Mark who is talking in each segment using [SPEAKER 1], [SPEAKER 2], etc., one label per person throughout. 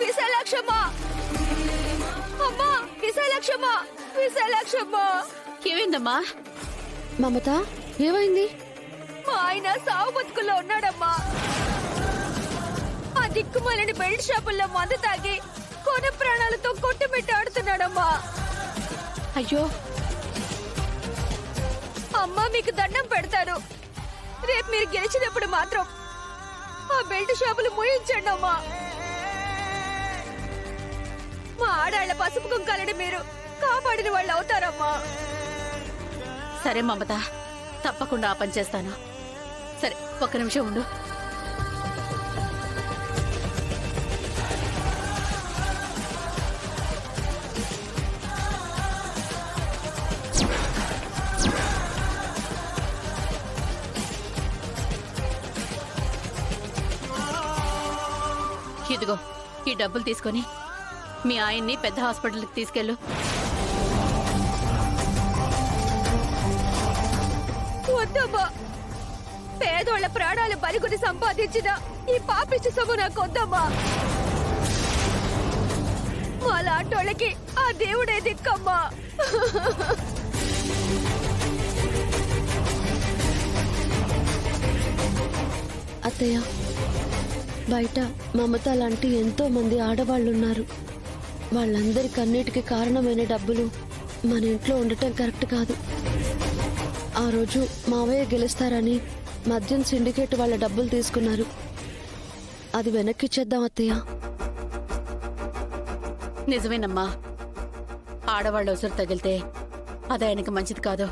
[SPEAKER 1] విశాలాక్షమ్మా, అమ్మా విశాలాక్షమ్మా, విశాలాక్షమ్మా.
[SPEAKER 2] ఏమైందమ్మా?
[SPEAKER 3] మమత ఏమైంది?
[SPEAKER 1] మా ఆయన సావు బతుకుల్లో ఉన్నాడమ్మా. ఆ దిక్కుమాలని బెల్ట్ షాపుల్లో మందు తాగి కొన ప్రాణాలతో కొట్టుమిట్ట ఆడుతున్నాడమ్మా.
[SPEAKER 2] అయ్యో,
[SPEAKER 1] అమ్మా మీకు దండం పెడతారు, రేపు మీరు గెలిచినప్పుడు మాత్రం ఆ బెల్ట్ షాపులు మూయించండి అమ్మా. మా ఆడాళ్ల పసుపు కుంకాలని మీరు కాపాడిన వాళ్ళు అవుతారమ్మా.
[SPEAKER 2] సరే మమత, తప్పకుండా ఆ పని చేస్తాను. సరే, ఒక్క నిమిషం ఉండు. ఇదిగో, ఈ డబ్బులు తీసుకొని మీ ఆయన్ని పెద్ద హాస్పిటల్కి తీసుకెళ్ళు.
[SPEAKER 1] వద్దమ్మా, పేదోళ్ల ప్రాణాలు బలిగుని సంపాదించిన ఈ పాపిష్టి సొమ్ము నాకు వద్దమ్మా. మా లాంటోళ్ళకి ఆ దేవుడే దిక్కమ్మా.
[SPEAKER 3] అత్తయ్య, బయట మమత లాంటి ఎంతో మంది ఆడవాళ్ళున్నారు. వాళ్ళందరి కన్నీటికి కారణమైన డబ్బులు మన ఇంట్లో ఉండటం కరెక్ట్ కాదు. ఆ రోజు మావయ్య గెలుస్తారని మద్యం సిండికేట్ వాళ్ళ డబ్బులు తీసుకున్నారు. అది వెనక్కిచ్చేద్దాం అత్తయ్య.
[SPEAKER 2] నిజమేనమ్మా, ఆడవాళ్ళ ఉసురు తగిలితే అది ఆయనకి మంచిది కాదు,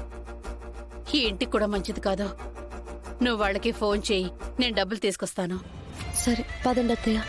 [SPEAKER 2] ఈ ఇంటికి కూడా మంచిది కాదు. నువ్వు వాళ్ళకి ఫోన్ చేయి, నేను డబ్బులు తీసుకొస్తాను.
[SPEAKER 3] సరే పదండి అత్తయ్య.